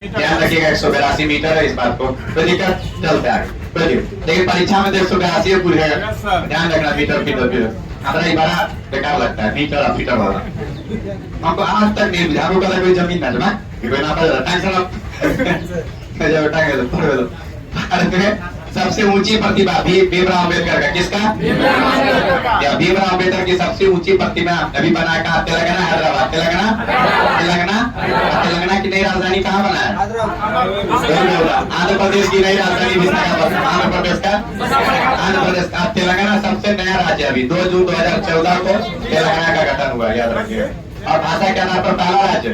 ध्यान रखिएगा 182 मीटर है, इस बात को कोई दिक्कत चलते आगे। लेकिन परीक्षा में तो 182 पूछेगा, ध्यान रखना मीटर फीटर फीटर हमारा ये बड़ा बेकार लगता है मीटर और फीटर वाला। हमको आज तक नहीं बुझा का कोई जमीन ना जमा कोई ना पड़ टेंशन अब भारत में सबसे ऊंची प्रतिमा भीमराव अम्बेडकर का, किसका? भीमराव अम्बेडकर की सबसे ऊंची प्रतिमा अभी बना कहा? तेलंगाना हैदराबाद। तेलंगाना की नई राजधानी कहाँ बना है? आंध्र प्रदेश की नई राजधानी विशाखापट्टनम। आंध्र प्रदेश का तेलंगाना सबसे नया राज्य अभी 2 जून 2014 को तेलंगाना का गठन हुआ, याद रखिएगा। और भाषा के आधार पर पहला राज्य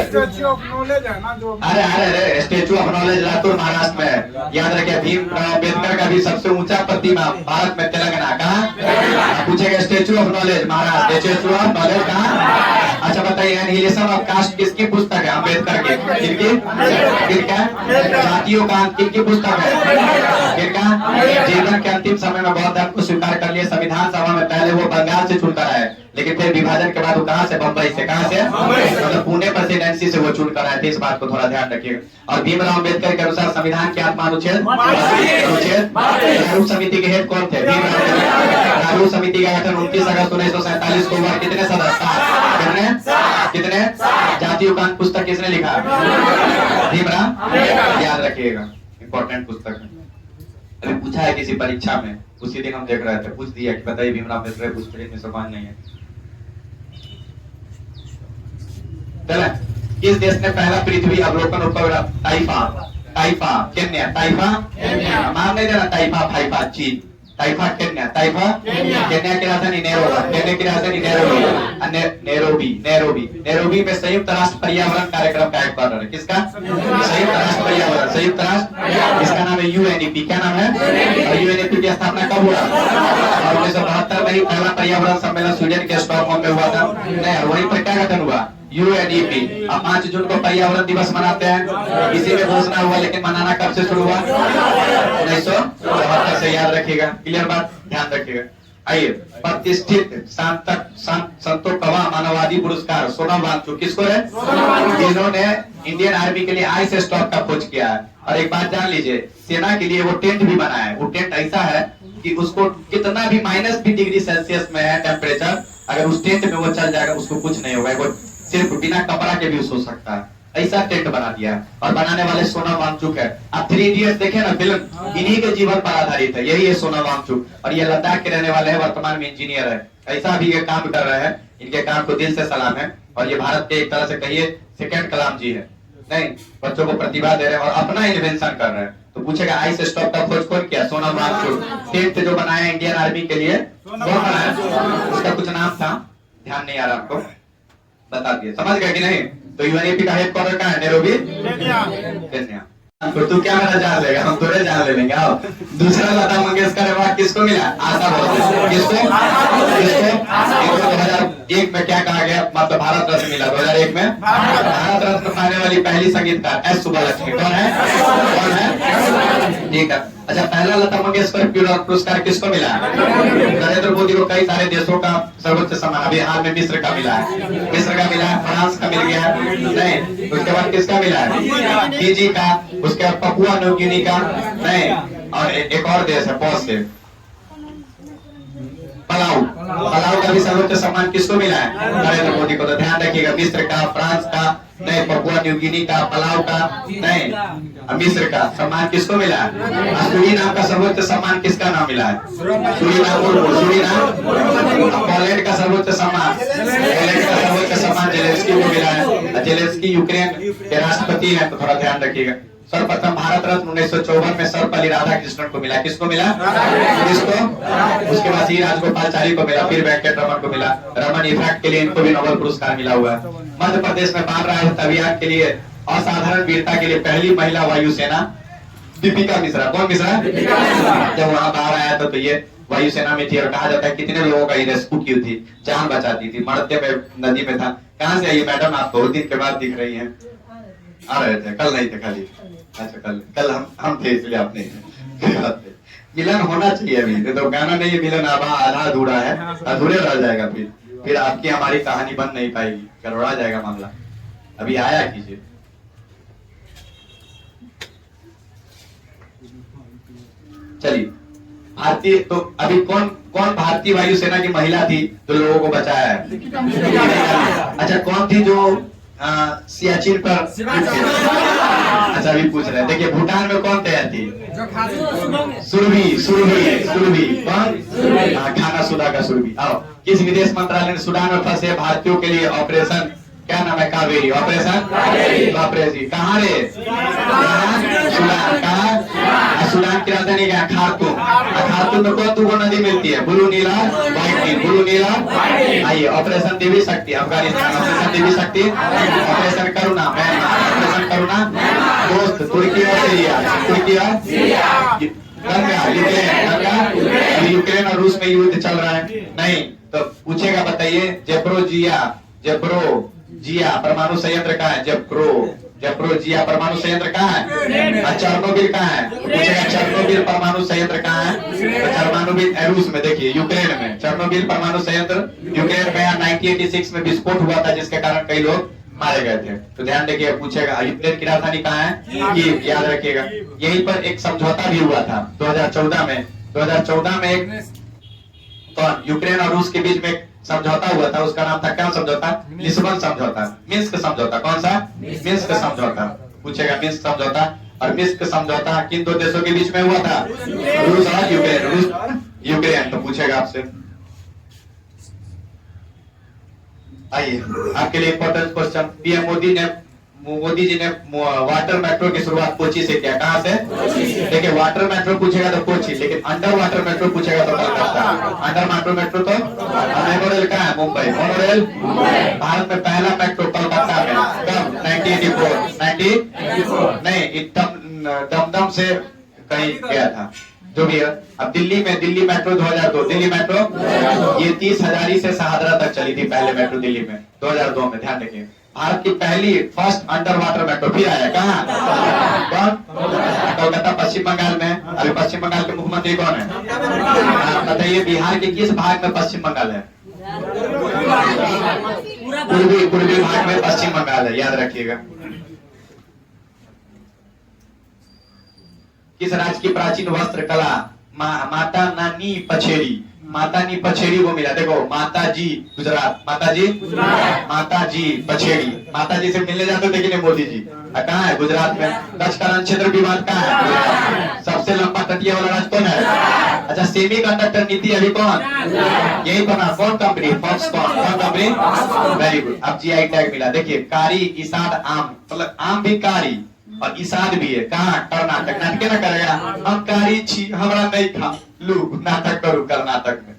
स्टेचू ऑफ नॉलेज है ना, जो अरे statue of knowledge Latur Maharashtra में है, याद रखिए। भीमराव अम्बेडकर का भी सबसे ऊंचा प्रतिमा भारत में तेलंगाना कहाँ? पूछेगा statue of knowledge Maharashtra. Statue of knowledge कहाँ? अच्छा बताइए, एनिहिलेशन ऑफ कास्ट किसकी पुस्तक है? अम्बेडकर की। किनका? जातियों का किनकी पुस्तक है? किनका? जीवन के अंतिम समय में बौद्ध धर्म को स्वीकार कर लिया संविधान सभा में। पहले वो बंगाल से चुनकर आए, लेकिन फिर विभाजन के बाद वो कहाँ से? बम्बई से। कहाँ से? मतलब पुणे प्रेसिडेंसी से वो चुनकर आए थे, इस बात को थोड़ा ध्यान रखिएगा। और भीमराव अम्बेडकर के अनुसार संविधान के आत्मा अनुच्छेद प्रारूप समिति के हेड कौन थे? प्रारूप समिति का गठन 29 अगस्त 1947 को हुआ। कितने सदस्य? कितने? जातियों का पुस्तक किसने लिखा? भीमराव, याद रखिएगा, इंपॉर्टेंट पुस्तक है। अभी पूछा है किसी परीक्षा में, उसी दिन हम देख रहे थे, पूछ दिया कि बताइए भीमराव अम्बेडकर पुस्तक में समान नहीं है। चले, किस देश ने पहला पृथ्वी अवलोकन उपग्रह? ताइफा केन्या। नाम नहीं देना, ताइफा चीन। ताइफा केन्या की राजधानी नैरोबी में संयुक्त राष्ट्र पर्यावरण कार्यक्रम का हेडक्वार्टर है। किसका? संयुक्त राष्ट्र पर्यावरण, संयुक्त राष्ट्र, इसका नाम है यूएनईपी। क्या नाम है? और यूएनईपी की स्थापना कब हुआ? और 1972 में ही पहला पर्यावरण सम्मेलन स्वीडन के स्टॉकहोम में हुआ था। नहीं, वहीं पर क्या गठन हुआ? यूएनईपी। अब 5 जून को पर्यावरण दिवस मनाते हैं, इसी में घोषणा हुआ, लेकिन मनाना कब से शुरू हुआ? 1974 से, याद रखिएगा। क्लियर बात, ध्यान रखिएगा। आइए, प्रतिष्ठित संतो कवा मानवाधिकार पुरस्कार सोनम वांगचुक किसको है? जिन्होंने इंडियन आर्मी के लिए आइस स्टॉक का खोज किया है। और एक बात जान लीजिए, सेना के लिए वो टेंट भी बनाया है। वो टेंट ऐसा है कि उसको कितना भी -20°C में है टेम्परेचर, अगर उस टेंट में वो चल जाएगा उसको कुछ नहीं होगा, वो सिर्फ बिना कपड़ा के भी सो सकता है। ऐसा टेंट बना दिया है, और बनाने वाले सोनम वांगचुक है। आप 3 इडियट्स देखे ना फिल्म, इन्हीं के जीवन पर आधारित है, यही है सोनम वांगचुक। और ये लद्दाख के रहने वाले हैं, वर्तमान में इंजीनियर है। ऐसा भी ये काम कर रहे हैं, इनके काम को दिल से सलाम है। और ये भारत के एक तरह से कहिए सेकंड कलाम जी है। नहीं, बच्चों को प्रतिभा दे रहे हैं और अपना इन्वेंशन कर रहे हैं। तो पूछेगा आइस स्टॉक का खोज कौन किया? सोनम वांगचुक। टेंट जो बनाया इंडियन आर्मी के लिए कौन बनाया? उसका कुछ नाम था, ध्यान नहीं आ रहा आपको, बता दिए। समझ गए कि नहीं? तो यूएनईपी का हेडक्वार्टर कहाँ है? Nairobi, Kenya. तो तू क्या मेरा जान लेगा? हम थोड़े जान ले लेंगे। आओ, दूसरा लता मंगेशकर अवार्ड किसको मिला? आशा भोसले। किसको? 2001 में क्या कहा गया? मतलब भारत रत्न मिला 2001 में। भारत रत्न पाने वाली पहली संगीतकार एस सुब्बालक्ष्मी कौन है? ठीक है। अच्छा, पहला लता मंगेशकर पुरस्कार किसको मिला? नरेंद्र मोदी को कई सारे देशों का सर्वोच्च सम्मान, अभी हाल में मिस्र का मिला है, फ्रांस का मिल गया है। नहीं, उसके बाद किसका मिला है? फिजी का, उसके बाद पपुआ न्यू गिनी का, नहीं, और एक और देश है पॉस से, पलाऊ का भी सर्वोच्च सम्मान किसको मिला है? नरेंद्र मोदी को। तो ध्यान रखिएगा, मिस्र का, फ्रांस का नहीं, पपुआ न्यू गिनी का, पलाऊ का नहीं, मिस्र का सम्मान किसको मिला है? सूरीनाम का सर्वोच्च सम्मान किसका नाम मिला है? सूरीनाम। पोलैंड का सर्वोच्च सम्मान जेलेंस्की को मिला है। जेलेंस्की यूक्रेन के राष्ट्रपति हैं, तो थोड़ा ध्यान रखिएगा। सर्वप्रथम भारत रत्न 1954 में सर्वपल्ली राधाकृष्णन को मिला। किसको मिला? किसको? उसके बाद ही राजगोपालचारी को मिला, फिर वेंकटरमन को मिला। रमन इफेक्ट के लिए इनको भी नोबेल पुरस्कार मिला हुआ है। मध्य प्रदेश में बाल राजस्व अभियान के लिए असाधारण वीरता के लिए पहली महिला वायुसेना दीपिका मिश्रा। कौन मिश्रा? जब वहां बाहर आया था तो ये वायुसेना में थी, और कहा जाता है कितने लोगों का ये रेस्क्यू की थी, जान बचाती थी। मरते में नदी में था। कहाँ से आई मैडम? आप बहुत दिन के बाद दिख रही हैं। आ रहे थे, कल नहीं थे खाली? अच्छा, कल हम थे, इसलिए आप नहीं थे। मिलन होना चाहिए अभी, तो गाना नहीं है, मिलन आधा अधूरा है, अधूरे रह जाएगा। फिर आपकी हमारी कहानी बन नहीं पाएगी, गड़बड़ा जाएगा मामला। अभी आया कीजिए। चलिए, भारतीय तो अभी कौन कौन भारतीय वायुसेना की महिला थी जो लोगों को बचाया है? अच्छा, कौन थी जो सियाचिन पर? अच्छा, अभी पूछ रहे हैं। देखिए, भूटान में कौन तैयार थी? सुरभि। सुरभि सुरभि कौन? खाना सुधा का सुरभि। आओ, किस विदेश मंत्रालय ने सूडान में फंसे भारतीयों के लिए ऑपरेशन, क्या नाम है? कावेरी ऑपरेशन। कावेरी कहाँ रे? सूडान। कहाँ? सूडान की राजधानी क्या? खार्तूम। खार्तूम में कौन दो नदी मिलती है? ब्लू नीला, व्हाइट नील। ब्लू नीला। आइए, ऑपरेशन देवी शक्ति अफगानिस्तान, ऑपरेशन देवी शक्ति, ऑपरेशन करुणा, ऑपरेशन करुणा दोस्त तुर्की और सीरिया, तुर्की और यूक्रेन और रूस में युद्ध चल रहा है। नहीं तो पूछेगा, बताइए जेप्रोजिया परमाणु संयंत्र कहाँ है? जेप्रोजिया परमाणु संयंत्र कहाँ है? चेर्नोबिल कहाँ है? पूछेगा चेर्नोबिल परमाणु संयंत्र कहाँ है? तो चेर्नोबिल रूस में। देखिए, यूक्रेन में चेर्नोबिल परमाणु संयंत्र यूक्रेन में 1986 में विस्फोट हुआ था, जिसके कारण कई लोग मारे गए थे। तो ध्यान देखिए, पूछेगा यूक्रेन की राजधानी कहाँ है? कीव, याद रखिएगा। यहीं पर एक समझौता भी हुआ था 2014 में। 2014 में एक कौन यूक्रेन और रूस के बीच में समझौता हुआ था, उसका नाम था क्या समझौता? लिस्बन समझौता, मिन्स्क समझौता। कौन सा? मिन्स्क समझौता। पूछेगा मिन्स्क समझौता। और मिन्स्क समझौता किन दो देशों के बीच में हुआ था? रूस और यूक्रेन। रूस और यूक्रेन। तो पूछेगा आपसे। आइए, आपके लिए important question. PM Modi ji ने वाटर मेट्रो की शुरुआत कोची से किया। कहां से? देखिए, वाटर मेट्रो पूछेगा तो कोची, लेकिन अंडर वाटर मेट्रो पूछेगा तो कलकत्ता। अंडर वाटर मेट्रो तो मोनोरेल कहाँ है? मुंबई। मोनोरेल भारत में पहला मेट्रो कलकत्ता में कब? 1984 नहीं, दमदम से कहीं गया था, जो भी है। अब दिल्ली मेट्रो 2002, दिल्ली मेट्रो ये 30,000 से शहादरा तक चली थी पहले मेट्रो दिल्ली में 2002 में। ध्यान रखिए, भारत की पहली फर्स्ट अंडर वाटर मेट्रो फिर आया। कहाँ? कौन? कोलकाता, पश्चिम बंगाल में। अभी पश्चिम बंगाल के मुख्यमंत्री कौन है? बताइए, बिहार के किस भाग में पश्चिम बंगाल है? पूर्वी भाग में पश्चिम बंगाल है, याद रखिएगा। किस राज्य की प्राचीन वस्त्र कला माता नी पछेरी, माता नी पछेरी को मिला? देखो, माता जी गुजरात, माता जी पछेरी। माता जी से मिलने जाते थे कि नहीं मोदी जी? कहाँ है? गुजरात में। कच्छ का रण क्षेत्र विवाद कहाँ है? सबसे लंबा तटीय वाला राज्य कौन है? अच्छा, सेमी कंडक्टर नीति अभी कौन? यही बना। कौन कंपनी? फॉक्सकॉन। कौन कंपनी? Very good. अब जीआई टैग मिला। देखिए, कारी, इसाद, आम, मतलब आम भी कारी और इसाद भी है। कहाँ? कर्नाटक। नाटक ना करेगा, हम कारी छी हमरा नहीं खा लू, नाटक करू कर्नाटक में।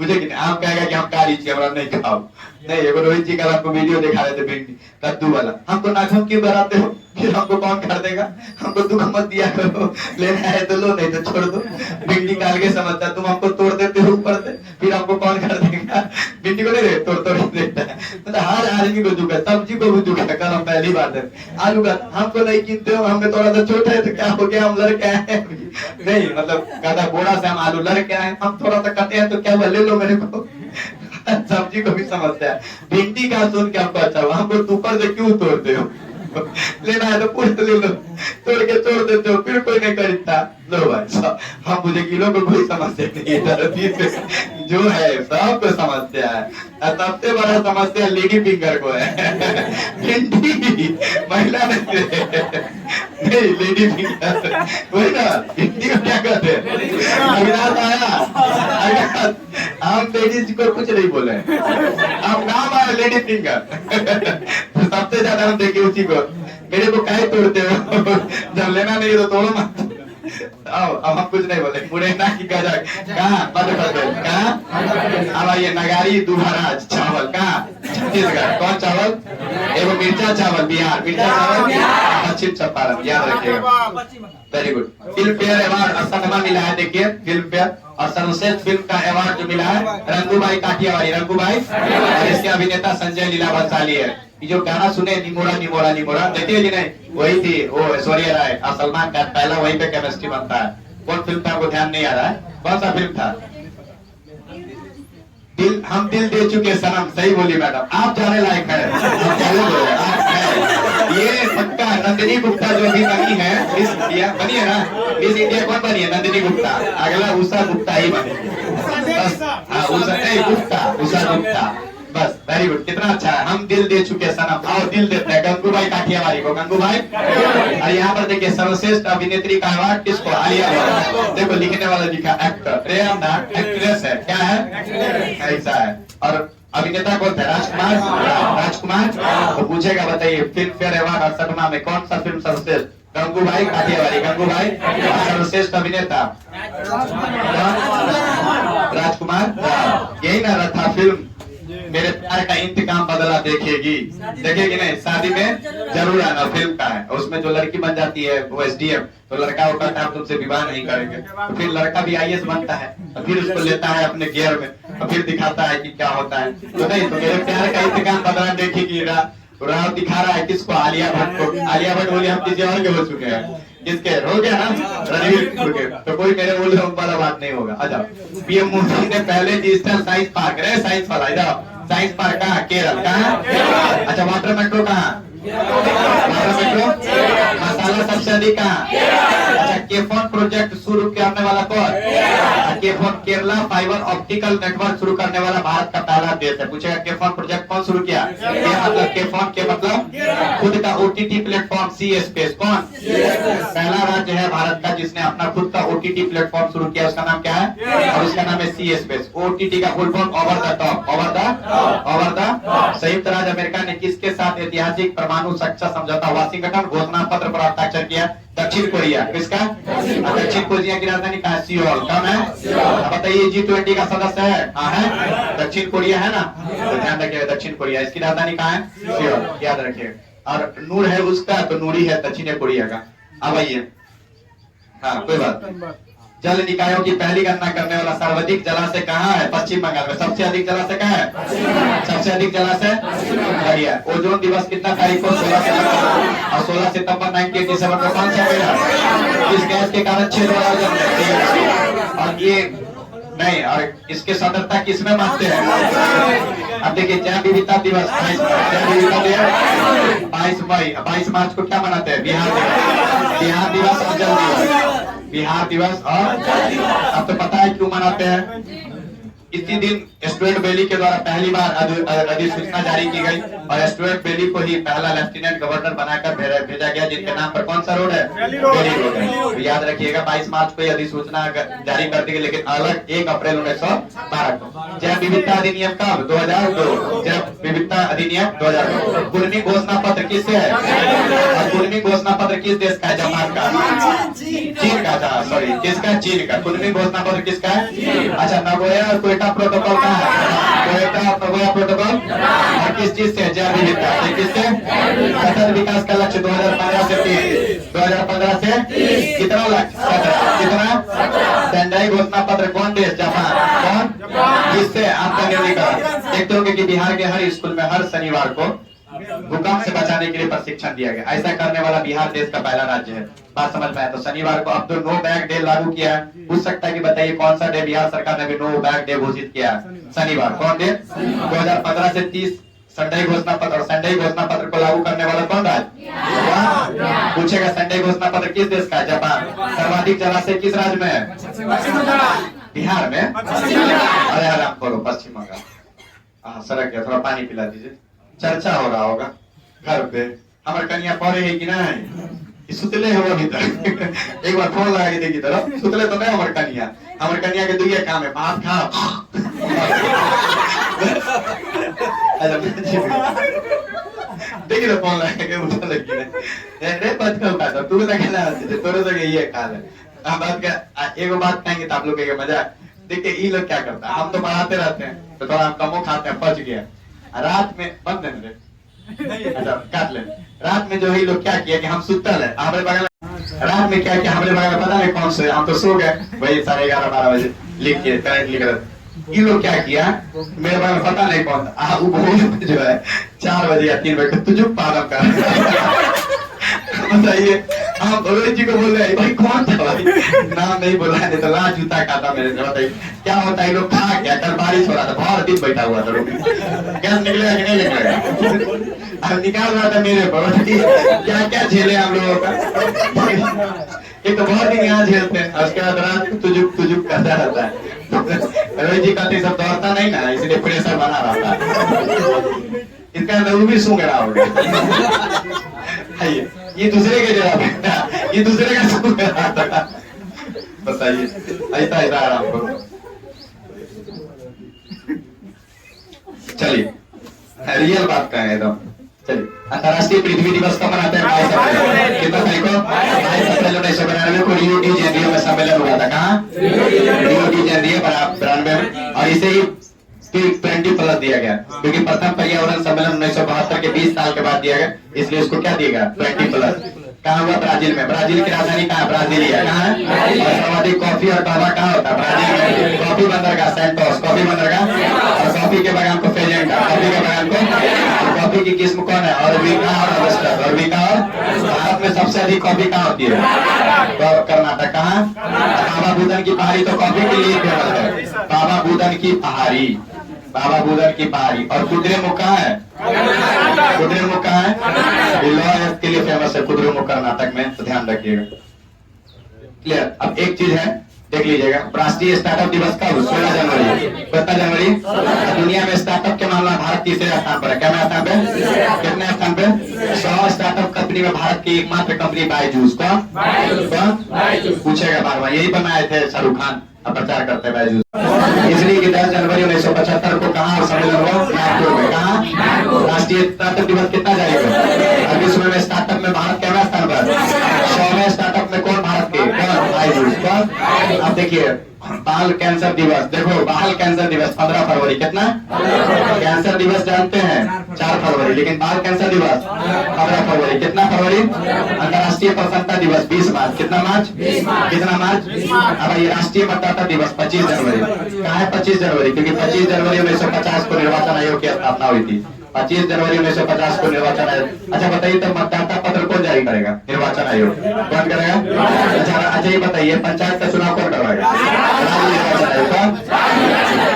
मुझे कि आम कहेगा कि हम कारी छी हमरा नहीं खाओ। नहीं, एगो रोहित जी कल आपको वीडियो दिखा रहे थे भिंडी कद्दू वाला। हमको नाखून क्यों बनाते हो? फिर हमको कौन कर देगा? हमको दुख मत दिया करो, लेना है तो लो, नहीं तो छोड़ दो। भिंडी काल के समझता, तुम हमको तोड़ देते हो ऊपर से, फिर हमको कौन कर देगा? भिंडी को नहीं तोड़ देता है। मतलब हर आदमी को दुख है, सब्जी को भी दुख है। कल हम पहली बात है आलू का, हमको नहीं कीनते हो, हमें थोड़ा सा छोटा है तो क्या हो गया, हम लड़के आए नहीं, मतलब कहता बोरा से हम आलू लड़के आए, हम थोड़ा सा कटे हैं तो क्या ले लो मेरे को। सब्जी को भी समझता है। भिंडी का सुन के हमको अच्छा हुआ, हमको ऊपर से क्यों तोड़ते हो? लेना है तो पूरे ले लो, तोड़ के छोड़ देते हो, फिर कोई नहीं खरीदता। लो भाई, हम मुझे किलो को कोई समस्या नहीं है, जो है सबको समस्या है। सबसे बड़ा समस्या लेडी फिंगर को है। भिंडी महिला नहीं, लेडी फिंगर वही ना। भिंडी को क्या कहते हैं? हम लेडीज को कुछ नहीं बोले, हम नाम आए लेडी फिंगर। सबसे ज्यादा हम देखे उसी को। मेरे को काहे तोड़ते हो? जब लेना नहीं तो तोड़ो मत। आओ, अब हम कुछ नहीं बोले। मुरैना की गजक कहाँ? मध्य प्रदेश। कहाँ? अब आइए, नगारी दुहराज चावल कहाँ? छत्तीसगढ़। कौन चावल? एगो मिर्चा चावल बिहार, मिर्चा चावल पश्चिम चंपारण, याद रखिएगा। Very good. Filmfare award असनमा मिला है। देखिए, फिल्म फेयर और सर्वश्रेष्ठ फिल्म का अवार्ड जो मिला है रंगूबाई काठियावाड़ी, रंगूबाई, और इसके अभिनेता संजय लीला भंसाली है। ये जो गाना सुने निमोड़ा निमोड़ा निमोड़ा, देखिए कि नहीं? वही थी वो ऐश्वर्या राय और सलमान खान। पहला वहीं पे केमिस्ट्री बनता है। कौन फिल्म था? आपको ध्यान नहीं आ रहा है? कौन सा फिल्म था? दिल, हम दिल दे चुके सनम। सही बोली मैडम, आप जाने लायक है। ये पक्का नंदिनी गुप्ता जो अभी बनी है मिस इंडिया, बनी है ना मिस इंडिया, कौन बनी है? नंदिनी गुप्ता। अगला उषा गुप्ता ही बनेगी बस। हाँ उषा नहीं गुप्ता, उषा गुप्ता बस। वेरी गुड, कितना अच्छा है। हम दिल दे चुके सनम, और दिल देते हैं गंगूबाई काठियावाड़ी को। गंगूबाई। और यहाँ पर देखिए सर्वश्रेष्ठ अभिनेत्री का अवार्ड किसको? आलिया भट्ट। देखो लिखने वाला लिखा एक्टर, एक्ट्रेस है, क्या है? ऐसा है। और अभिनेता कौन थे? राजकुमार। राजकुमार तो पूछेगा बताइए फिल्म फेयर अवार्ड और सदमा में कौन सा फिल्म सर्वश्रेष्ठ? गंगूबाई काठियावाड़ी, गंगूबाई। सर्वश्रेष्ठ अभिनेता राजकुमार। यही ना रथा फिल्म मेरे प्यार का इंतकाम बदला देखेगी, देखेगी नहीं? शादी में जरूर आना, फिल्म का है। उसमें जो लड़की बन जाती है वो एसडीएम, तो लड़का वो कहता है हम तुमसे विवाह नहीं करेंगे, तो फिर लड़का भी आईएएस बनता है, और फिर उसको लेता है अपने गियर में, और फिर दिखाता है कि क्या होता है। तो नहीं, तो मेरे प्यार का इंतकाम बदला देखेगी राव दिखा रहा है किसको? आलिया भट्ट को। आलिया भट्ट बोली हम किसी और के हो चुके हैं, किसके हो गया ना? रणवीर कपूर के। तो कोई मेरे बोले वाला बात नहीं होगा। अच्छा, पीएम मोदी ने पहले डिजिटल साइंस पार्क, साइंस वाला इधर साइंस पार्क कहाँ? केरल। कहाँ? अच्छा, वाटर मेट्रो कहाँ? Water metro. मसाला सबसे अधिक कहाँ? अच्छा, केफोन प्रोजेक्ट शुरू करने वाला कौन? KFON Kerala fibre optical network शुरू करने वाला भारत का पहला देश है। पूछेगा केफोन प्रोजेक्ट कौन शुरू किया? मतलब केफोन के मतलब खुद का ओटीटी प्लेटफॉर्म सी स्पेस। कौन? पहला राज्य है भारत का जिसने अपना खुद का ओटीटी प्लेटफॉर्म शुरू किया, उसका नाम क्या है? और उसका नाम है सी स्पेस। ओटीटी का full form over the top, over the. संयुक्त राज्य अमेरिका ने किसके साथ ऐतिहासिक परमाणु सुरक्षा समझौता वाशिंगटन घोषणा पत्र पर हस्ताक्षर किया? दक्षिण कोरिया। किसका? दक्षिण कोरिया की राजधानी कहाँ है? सियोल। कौन है? बताइए G20 का सदस्य है? हाँ है, दक्षिण कोरिया है ना, तो ध्यान रखिएगा दक्षिण कोरिया। इसकी राजधानी कहाँ है? सियोल, याद रखिएगा। और नूर है उसका, तो नूरी है दक्षिण कोरिया का। अब आइए, हाँ कोई बात। जल निकायों की पहली गणना करने वाला सर्वाधिक जलाशय कहाँ है? पश्चिम बंगाल में। सबसे अधिक जलाशय कहाँ है? सबसे अधिक जलाशय बढ़िया। ओजोन दिवस कितना तारीख को? 16 सितंबर। और 16 सितंबर 1987 को कौन सा हुआ? इस गैस के कारण 6 लोग और ये नहीं, और इसके स्वतंत्रता किसमें मानते हैं? अब देखिए जैव विविधता दिवस 22 मई। 22 मार्च को क्या मनाते हैं? बिहार दिवस और जल दिवस। बिहार दिवस और अब तो पता है क्यों मनाते हैं? इसी दिन स्टुअर्ट बेली के द्वारा पहली बार अधिसूचना जारी की गई, और स्टुअर्ट बेली को ही पहला लेफ्टिनेंट गवर्नर बनाकर भेजा गया, जिनके नाम पर कौन सा रोड है? बेली रोड है। तो याद रखिएगा 22 मार्च को अधिसूचना जारी कर दी गई, लेकिन अलग 1 अप्रैल 1912 को। जैव विविधता अधिनियम कब? 2002। जैव विविधता अधिनियम 2002। कुर्मी घोषणा पत्र किससे है? और कुर्मी घोषणा पत्र किस देश का है? जापान का। चीन का, सॉरी किसका? चीन का। कुर्मी घोषणा पत्र किसका है? अच्छा, नगोया और क्वेटा प्रोटोकॉल का है? क्वेटा और नगोया प्रोटोकॉल। और किस चीज से? जैव विविधता। किससे? सतत विकास का लक्ष्य 2015 से 30। 2015 से कितना लक्ष्य? कितना? सेंडाई घोषणा पत्र कौन देश? जापान। कौन? जिससे आत्मनिर्भर। देखते होंगे कि बिहार के हर स्कूल में हर शनिवार को भूकंप से बचाने के लिए प्रशिक्षण दिया गया। ऐसा करने वाला बिहार देश का पहला राज्य है। बात समझ में आया? तो शनिवार को अब तो नो बैग डे लागू किया है। पूछ सकता है कि बताइए कौन सा डे बिहार सरकार ने भी नो बैग डे घोषित किया है? शनिवार। कौन डे? 2015 से 30 संडे घोषणा पत्र। संडे घोषणा पत्र को लागू करने वाला कौन राज्य? पूछेगा संडे घोषणा पत्र किस देश का है? जापान। सर्वाधिक जलाशय किस राज्य में है? बिहार में। अरे आराम करो, पश्चिम बंगाल। हाँ सड़क है, थोड़ा पानी पिला दीजिए। चर्चा हो रहा होगा घर पे, हमारे कन्या पढ़े है कि नहीं? सुतले हो अभी तक? एक बार फोन लगा के देखी तरफ, सुतले तो नहीं हमारे कन्या। हमारे कन्या के दुइया काम है, भात खाओ। देखिए तो फोन लगा के उठा लगी रे बात क्यों खाता तू? तोरे से ये काल है। हम बात का एगो बात कहेंगे तो आप लोग के मजा। देखिए ये लोग क्या करता है, हम तो पढ़ाते रहते हैं तो थोड़ा हम कमो खाते हैं, पच गया। रात में बंद है मेरे, अच्छा काट ले। रात में जो है लोग क्या किया कि हम सुतल है, हमारे बगल रात में क्या किया हमारे बगल में पता नहीं कौन से, हम तो सो गए वही 11:30-12 बजे लिख के करंट लिख रहे। ये लोग क्या किया मेरे बगल में पता नहीं कौन था, जो है 4 बजे या 3 बजे तुझे पागल कर बताइए हाँ रोहित जी को बोल रहे भाई कौन था भाई, नाम नहीं बोला नहीं तो ला जूता खाता मेरे से। बताइए क्या होता है, लोग खा क्या कल बारिश हो रहा था, बहुत दिन बैठा हुआ था रोटी, गैस निकलेगा कि नहीं निकलेगा, अब निकाल रहा था मेरे पर। क्या क्या झेले हम लोगों का, एक तो बहुत दिन यहाँ झेलते हैं, उसके बाद रात को तुजुक तुजुक करता रहता है। रोहित जी कहते सब दौड़ता नहीं ना, इसलिए प्रेशर बना रहता है, इसका लहू भी सूंघ रहा होगा। ये दूसरे के जरा बेटा, ये दूसरे का सूंघ रहा था। बताइए ऐसा ऐसा आराम करो। चलिए रियल बात का है एकदम। चलिए अंतर्राष्ट्रीय पृथ्वी दिवस कब मनाते हैं? 22 अप्रैल। कितना तारीख को? 22 अप्रैल 1992 को रियो डी जेनेरियो में सम्मेलन हुआ था। कहाँ? रियो डी जेनेरियो 92 में। और इसे ही 20+ दिया गया, क्योंकि प्रथम पर्यावरण सम्मेलन 1972 के 20 साल के बाद दिया गया, इसलिए इसको क्या दिया गया? 20+। कहाँ हुआ? ब्राजील में। ब्राजील की राजधानी कहाँ? ब्राजीलिया। कहाँ है? और सर्वाधिक कॉफी और तांबा कहाँ होता है? ब्राजील में। कॉफी बंदरगाह सैंटोस, कॉफी बंदरगाह, और कॉफी के बगान को फेजेंटा, कॉफी के बगान को। कॉफी की किस्म कौन है? अरबिका और रोबस्टा। अरबिका और भारत में सबसे अधिक कॉफी कहाँ होती है? कर्नाटक। कहाँ? बाबा बुदन की पहाड़ी तो कॉफी के लिए फेमस है। बाबा बुदन की पहाड़ी, बाबा बुदन की पहाड़ी। और कुद्रेमुख कहाँ है? कुद्रेमुख कहाँ है? लॉ के लिए फेमस है कुद्रेमुख कर्नाटक में, तो ध्यान रखिएगा। क्लियर? अब एक चीज है देख लीजिएगा, राष्ट्रीय स्टार्टअप दिवस कब? 16 जनवरी। कितना जनवरी? दुनिया में स्टार्टअप के मामला भारत तीसरे स्थान पर है। क्या स्थान पे? कितने स्थान पे? 100 स्टार्टअप कंपनी में भारत की एकमात्र कंपनी बायजूस। कौन? पूछेगा बार बार, यही बनाए थे शाहरुख खान, अब प्रचार करते हैं बायजूस। इसलिए कि 10 जनवरी 1975 को कहाँ सम्मेलन हुआ? नागपुर में। कहाँ? राष्ट्रीय स्टार्टअप दिवस कितना जारी है? विश्व में स्टार्टअप में भारत कैमरा स्थान पर? 100वें स्टार्टअप में कौन भारत के? कौन? बायजूस। कौन? अब देखिए बाल कैंसर दिवस, देखो बाल कैंसर दिवस 15 फरवरी। कितना? कैंसर दिवस जानते हैं 4 फरवरी, लेकिन बाल कैंसर दिवस 15 फरवरी। कितना फरवरी? अंतर्राष्ट्रीय प्रसन्नता दिवस 20 मार्च। कितना मार्च? कितना मार्च? अब ये राष्ट्रीय मतदाता दिवस 25 जनवरी। कहाँ है 25 जनवरी? क्योंकि 25 जनवरी 1950 को निर्वाचन आयोग की स्थापना हुई थी। 25 जनवरी 1950 को निर्वाचन आयोग। अच्छा बताइए तो मतदाता पत्र कौन जारी करेगा? निर्वाचन आयोग। कौन करेगा? अच्छा ये बताइए पंचायत का चुनाव कौन करवाएगा? निर्वाचन आयोग।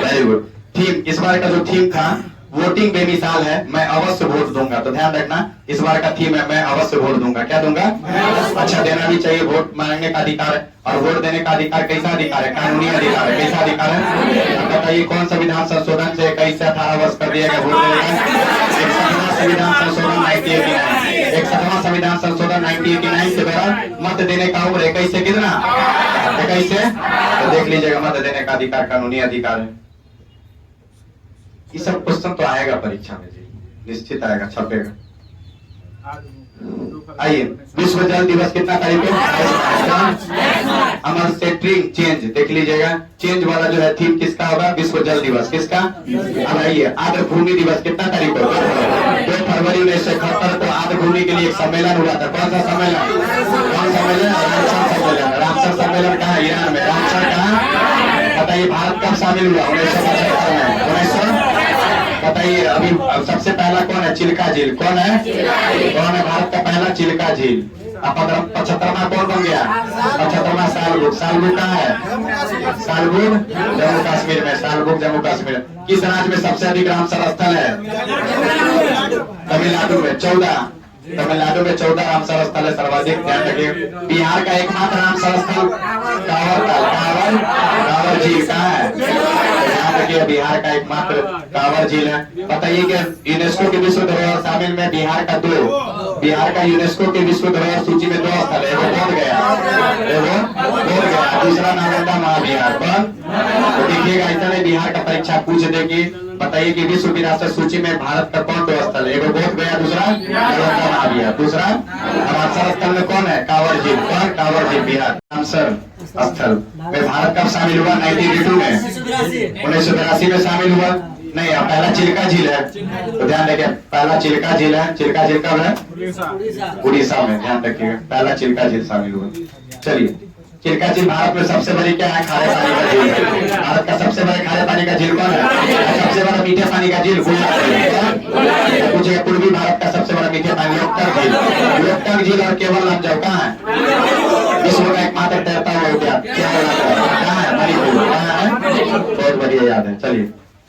Very good. थीम इस बार का जो थीम था, वोटिंग बेमिसाल है, मैं अवश्य वोट दूंगा। तो ध्यान रखना इस बार का थीम है मैं अवश्य वोट दूंगा। क्या दूंगा? अच्छा देना भी चाहिए, वोट मांगने का अधिकार है, और वोट देने का अधिकार कैसा अधिकार है? कानूनी अधिकार है। कैसा अधिकार है? अब बताइए कौन संविधान संशोधन से 21 से 18 वर्ष कर दिया गया वोट देने का? संविधान संशोधन 1989, 61वां संविधान संशोधन 1989 के दौरान मत देने का उम्र 21 से कितना? 21 से। तो देख लीजिएगा मत देने का अधिकार कानूनी अधिकार है। ये सब क्वेश्चन तो आएगा परीक्षा में जी, निश्चित आएगा, छपेगा। आइए विश्व जल दिवस कितना तारीख को? अमर सेट्रिंग चेंज, देख लीजिएगा चेंज वाला जो है थीम किसका होगा? विश्व जल दिवस। किसका? अब आइए आर्द्र भूमि दिवस कितना तारीख को? 2 फरवरी 1971 को आर्द्र भूमि के लिए एक सम्मेलन हुआ था। कौन सा सम्मेलन? कौन सम्मेलन? रामसर सम्मेलन। रामसर सम्मेलन कहाँ? ईरान में। रामसर कहाँ? बताइए भारत कब शामिल हुआ? 1975 में। 1900 बताइए। अभी सबसे पहला कौन है? चिल्का झील। कौन है? कौन है भारत का पहला चिल्का झील? अब 75वां कौन बन गया? 75वां सालबुक। सालबुक कहाँ है? सालबुक जम्मू कश्मीर में। सालबुक जम्मू कश्मीर। किस राज्य में सबसे अधिक रामसर स्थल है? तमिलनाडु में 14। तमिलनाडु में 14 रामसर स्थल है सर्वाधिक। ध्यान रखिए बिहार का एकमात्र रामसर स्थल कांवर ताल, कांवर झील कहाँ है? ध्यान रखिए बिहार का एकमात्र कांवर झील है। बताइए कि यूनेस्को के विश्व धरोहर शामिल में बिहार का यूनेस्को के विश्व धरोहर सूची में 2 स्थल है। वो बोध गया, दूसरा नालंदा महाविहार। तो देखिएगा ऐसा नहीं बिहार का परीक्षा पूछ देगी। बताइए कि विश्व विरासत सूची में भारत का कौन 2 स्थल है? एक बोध गया, दूसरा नालंदा महाविहार। दूसरा रामसर स्थल में कौन है? कांवर झील। कौन? कांवर झील बिहार। रामसर स्थल में भारत कब शामिल हुआ? 1982 में। 1982 में शामिल हुआ। नहीं पहला चिल्का झील है, तो ध्यान रखिए पहला चिल्का झील है। चिल्का झील कब है? उड़ीसा में। ध्यान रखिएगा पहला चिल्का झील शामिल हुआ। चलिए चिल्का झील भारत में सबसे बड़ी क्या है? खारे पानी का झील है। भारत का सबसे बड़ा खारे पानी का झील कौन है? सबसे बड़ा मीठे पानी का झील कुछ देखिएगा पूर्वी भारत का सबसे बड़ा मीडियम है लोकटक झील। लोकटक झील और केवल लमजाओ कहाँ है? विश्व का एकमात्र तैरता हुआ उद्यान कहाँ है? मणिपुर। कहाँ है? बहुत बढ़िया याद है। चलिए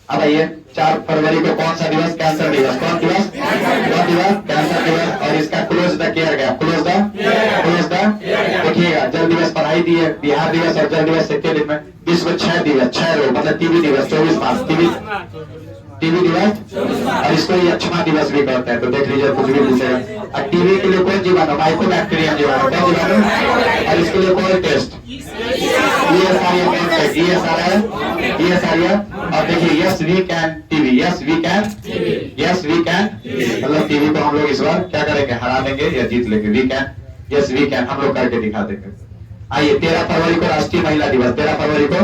अब आइए 4 फरवरी को कौन सा दिवस? कैंसर दिवस। कौन दिवस? कौन दिवस? कैंसर दिवस। और इसका क्लोज द केयर गया, क्लोज द देखिएगा। जल दिवस पढ़ाई दी है, बिहार दिवस और जल दिवस के दिन में विश्व 6 दिवस 6 रोग मतलब टीबी दिवस 24 मार्च टीबी दिवस और इसको ये अक्षमा दिवस भी कहते हैं। तो देख लीजिए कुछ भी पूछेगा। और टीबी के लिए कौन जीवाणु? माइकोबैक्टीरियम जीवाणु। कौन जीवाणु? और इसके लिए कोई टेस्ट ये सारी है। और देखिए yes we can TV, yes we can मतलब टीवी को हम लोग इस बार क्या करेंगे? हरा देंगे या जीत लेंगे। We can, yes we can हम लोग करके दिखा देंगे। आइए 13 फरवरी को राष्ट्रीय महिला दिवस। 13 फरवरी को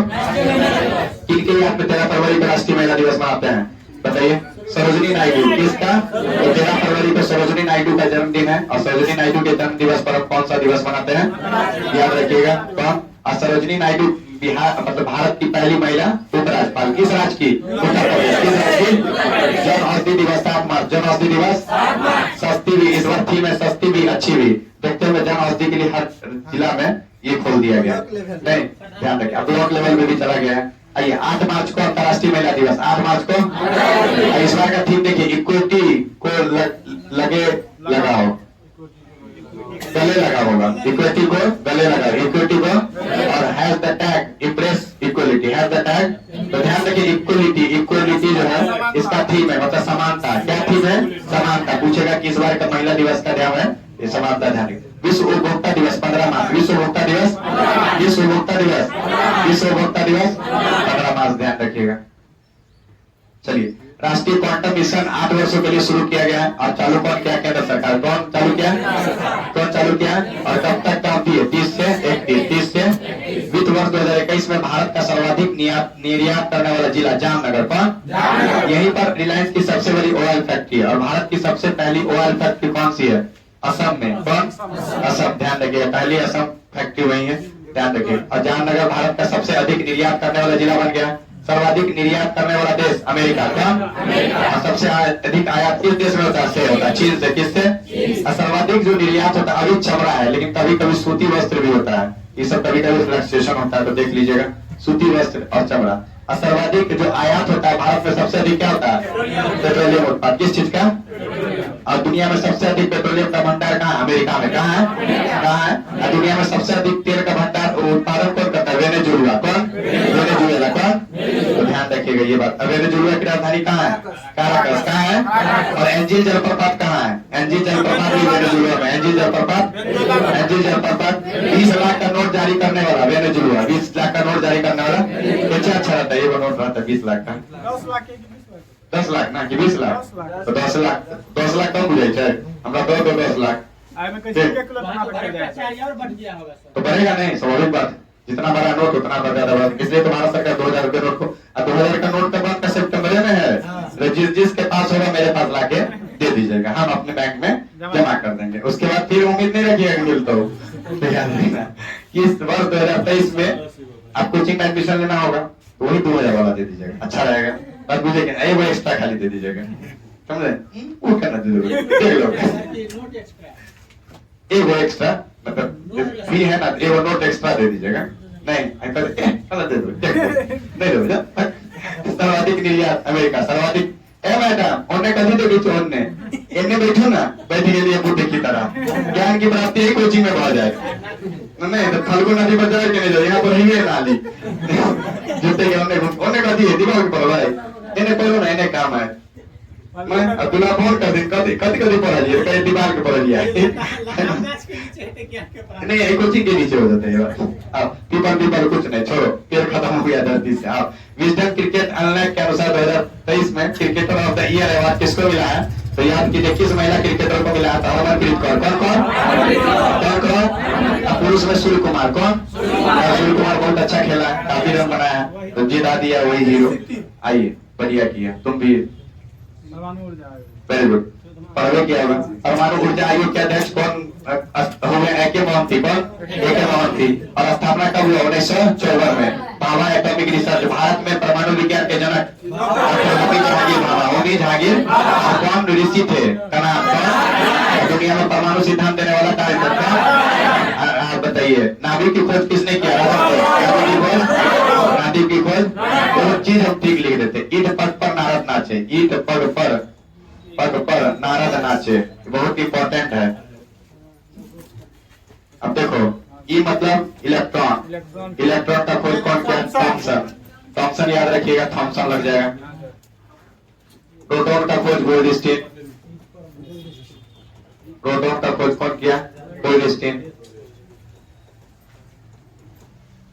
किनके याद में 13 फरवरी को राष्ट्रीय महिला दिवस मनाते हैं? बताइए। सरोजिनी नायडू। किसका? तो 13 फरवरी को सरोजिनी नायडू का जन्मदिन है। और सरोजिनी नायडू के जन्म दिवस पर कौन सा दिवस मनाते हैं? याद रखिएगा। कौन? और सरोजिनी नायडू बिहार मतलब भारत की पहली महिला उपराज्यपाल। किस राज्य की? उत्तर प्रदेश। किस राज्य की? जन औषधि दिवस 7 मार्च। जन औषधि दिवस सस्ती भी, इस बार थीम है सस्ती भी अच्छी भी। देखते हुए जन औषधि के लिए हर जिला में ये खोल दिया गया। नहीं ध्यान रखिए, अब ब्लॉक लेवल में भी चला गया है। आइए 8 मार्च को अंतर्राष्ट्रीय महिला दिवस। 8 मार्च को इस बार का थीम देखिए इक्विटी को लगे लगाओ, गले लगा होगा। इक्विटी को गले लगा, इक्विटी को और has the tag impress equality, has the tag. तो ध्यान रखिए इक्वलिटी जो है इसका थीम है मतलब समानता। क्या थीम है? समानता। पूछेगा किस बार का महिला दिवस का ध्यान है? ये समानता ध्यान रखिए। विश्व उपभोक्ता दिवस 15 मार्च। विश्व उपभोक्ता दिवस 15 मार्च ध्यान रखिएगा। चलिए राष्ट्रीय क्वांटम मिशन 8 वर्षों के लिए शुरू किया गया है। और चालू कौन किया? केंद्र सरकार। कौन चालू किया? और कब तक काम दिए? 30 से वित्त वर्ष 2021 में भारत का सर्वाधिक निर्यात करने वाला जिला जामनगर। कौन? यहीं पर रिलायंस की सबसे बड़ी ऑयल फैक्ट्री है। और भारत की सबसे पहली ऑयल फैक्ट्री कौन सी है? असम में। कौन? असम। ध्यान रखिए पहली असम फैक्ट्री वही है, ध्यान रखिए। और जामनगर भारत का सबसे अधिक निर्यात करने वाला जिला बन गया। सर्वाधिक निर्यात करने वाला देश अमेरिका। कौन? और सबसे अधिक आयात किस देश में होता है? होता है चीन से। किससे? और सर्वाधिक जो निर्यात होता है अभी चमड़ा है, लेकिन कभी कभी सूती वस्त्र भी होता है। ये सब कभी कभी फ्लक्चुएशन होता है, तो देख लीजिएगा सूती वस्त्र और चमड़ा। और सर्वाधिक जो आयात होता है भारत में सबसे अधिक क्या होता है? पेट्रोलियम उत्पाद। किस चीज का? और दुनिया में सबसे अधिक पेट्रोलियम का भंडार कहाँ? अमेरिका में। कहाँ है? और दुनिया में सबसे अधिक तेल का भंडार उत्पादन कौन करता है? वेनेजुएला। कौन? वेनेजुएला। कौन? तो ध्यान रखिएगा ये बात। वेनेजुएला की राजधानी कहाँ है? काराकस। कहाँ है? और एंजिल जलप्रपात कहाँ है? एंजिल जलप्रपात भी वेनेजुएला में। एंजिल जलप्रपात 20 लाख का नोट जारी करने वाला वेनेजुएला। 20 लाख का नोट जारी करने वाला अच्छा रहता है। ये नोट रहता है 20 लाख का। 10 लाख ना कि 20 लाख? तो 10 लाख कम बुझे छे हमरा तो 10 लाख तो बढ़ेगा नहीं, स्वाभाविक बात। जितना बड़ा नोट उतना ज्यादा बढ़ा। इसलिए तो भारत सरकार 2000 रुपए नोट को 2000 का नोट का बंद का सितंबर में है। जिसके पास होगा मेरे पास लाके दे दीजिएगा, हम अपने बैंक में जमा कर देंगे। उसके बाद फिर उम्मीद नहीं रखिएगा मिलता हो। इस वर्ष 2023 में आप कोचिंग में एडमिशन लेना होगा तो वही 2000 वाला दे दीजिएगा, अच्छा रहेगा। बस मुझे वो एक्स्ट्रा खाली दे दीजिएगा, समझे? वो करना दे दोगे, देख लो वो एक्स्ट्रा मतलब फी है ना, वो नोट एक्स्ट्रा दे दीजिएगा। नहीं दे दो, नहीं दो। सर्वाधिक निर्यात अमेरिका, सर्वाधिक मैडम उन्हें कभी तो बीच इनने बैठो ना बैठी के लिए बूढ़े की तरह ज्ञान की प्राप्ति ही कोचिंग में बढ़ जाए। नहीं तो फल्गु नदी पर जाए कि नहीं जाए, यहाँ पर ही है नाली जुटे उन्हें कभी है दिमाग पर भाई इन्हें पढ़ो ना, इन्हें काम है। मैं अब्दुल्ला फोन कर दिन कभी पढ़ा लिए कहीं दिमाग के पढ़ा लिया नहीं, कोचिंग के नीचे हो जाते हैं। अब पीपल कुछ नहीं, छोड़ो पेड़ खत्म हो गया धरती से। अब विजडम क्रिकेट अनलैक के अनुसार 2023 में cricketer of the year award किसको मिला है? तो याद कीजिए किस महिला क्रिकेटर को मिला था? हरमनप्रीत कौर। कौन? पुरुष में सूर्य कुमार। कौन? सूर्य कुमार बहुत अच्छा खेला, काफी रन बनाया, तो जिता दिया वही हीरो। आइए बढ़िया किया, तुम भी वेरी गुड पढ़वे किया होगा। परमाणु ऊर्जा आयोग के अध्यक्ष कौन हुए? AK मोहंती। कौन? AK मोहंती। और स्थापना कब हुआ? 1954 में। भाभा एटॉमिक रिसर्च, भारत में परमाणु विज्ञान के जनक होमी जहांगीर भाभा, होमी जहांगीर। कौन ऋषि थे का नाम? दुनिया में परमाणु सिद्धांत देने वाला आप बताइए। नाभिक की खोज किसने किया? नाभिक की खोज। वो चीज हम ठीक लिख देते, ईट पग पर नारद नाचे, ईट पग पर नारद नाचे, बहुत इंपॉर्टेंट है। अब देखो, ई मतलब इलेक्ट्रॉन, इलेक्ट्रॉन का खोज कौन किया? थॉमसन, थॉमसन याद रखिएगा, थॉमसन लग जाएगा। प्रोटॉन का खोज गोल्डस्टीन, प्रोटॉन का खोज कौन किया? गोल्डस्टीन।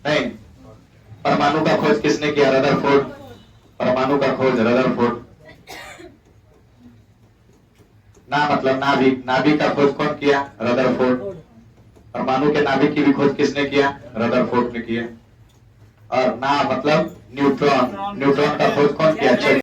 नहीं, परमाणु का खोज किसने किया? रदरफोर्ड, परमाणु का खोज रदरफोर्ड। ना मतलब नाभिक, नाभिक का खोज कौन किया? रदरफोर्ड। परमाणु के नाभिक की भी खोज किसने किया? रदरफोर्ड ने किया। और ना मतलब न्यूट्रॉन, न्यूट्रॉन का खोज कौन किया?